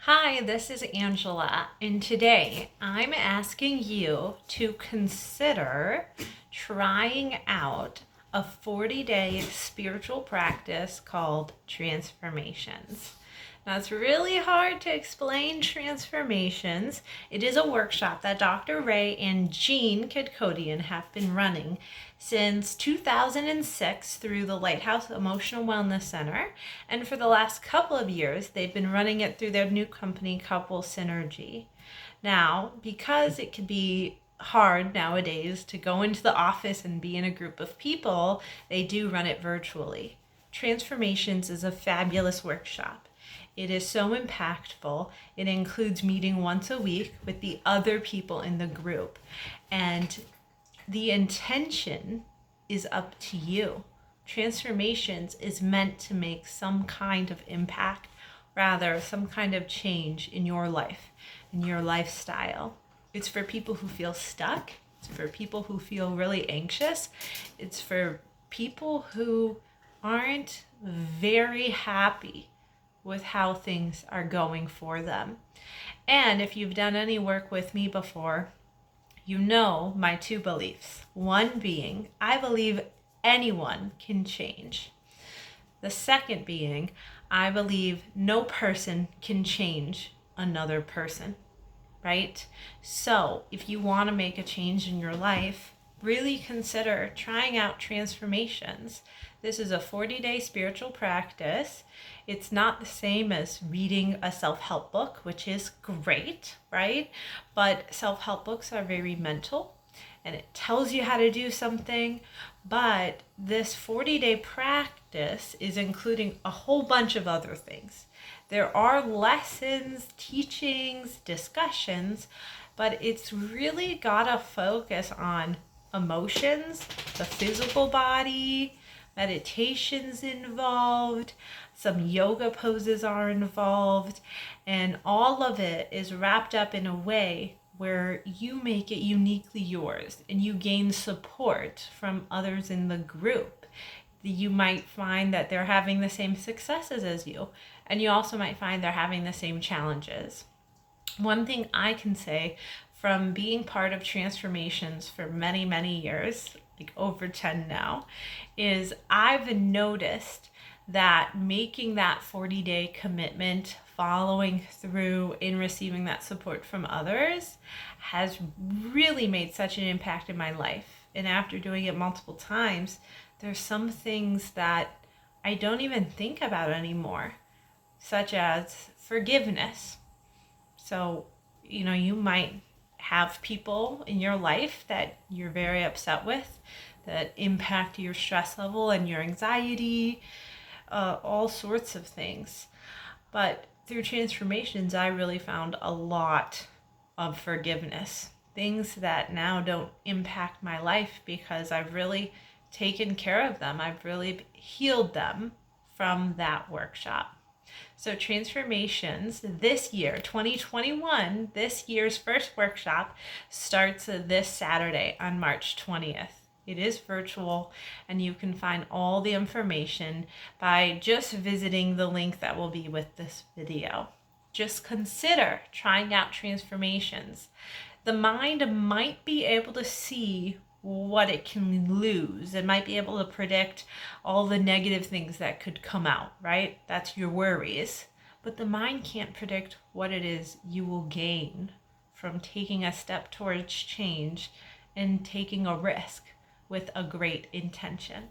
Hi, this is Angela, and today I'm asking you to consider trying out a 40-day spiritual practice called transformations. Now, it's really hard to explain transformations. It is a workshop that Dr. Ray and Jean Kadkodian have been running since 2006 through the Lighthouse Emotional Wellness Center. And for the last couple of years, they've been running it through their new company, Couple Synergy. Now, because it can be hard nowadays to go into the office and be in a group of people, they do run it virtually. Transformations is a fabulous workshop. It is so impactful. It includes meeting once a week with the other people in the group. And the intention is up to you. Transformations is meant to make some kind of impact, rather some kind of change in your life, in your lifestyle. It's for people who feel stuck. It's for people who feel really anxious. It's for people who aren't very happy with how things are going for them. And if you've done any work with me before, you know my two beliefs. One being, I believe anyone can change. The second being, I believe no person can change another person, right? So if you want to make a change in your life, really consider trying out transformations. This is a 40-day spiritual practice. It's not the same as reading a self-help book, which is great, right? But self-help books are very mental and it tells you how to do something. But this 40-day practice is including a whole bunch of other things. There are lessons, teachings, discussions, but it's really gotta focus on emotions, the physical body, meditation's involved, some yoga poses are involved, and all of it is wrapped up in a way where you make it uniquely yours and you gain support from others in the group. You might find that they're having the same successes as you, and you also might find they're having the same challenges. One thing I can say from being part of transformations for many, many years, like over 10 now, is I've noticed that making that 40-day commitment, following through in receiving that support from others has really made such an impact in my life. And after doing it multiple times, there's some things that I don't even think about anymore, such as forgiveness. So, you might have people in your life that you're very upset with that impact your stress level and your anxiety, all sorts of things. But through transformations, I really found a lot of forgiveness, things that now don't impact my life because I've really taken care of them. I've really healed them from that workshop. So transformations this year, 2021, this year's first workshop starts this Saturday on March 20th. It is virtual, and you can find all the information by just visiting the link that will be with this video. Just consider trying out transformations. The mind might be able to see what it can lose. It might be able to predict all the negative things that could come out, right? That's your worries. But the mind can't predict what it is you will gain from taking a step towards change and taking a risk with a great intention.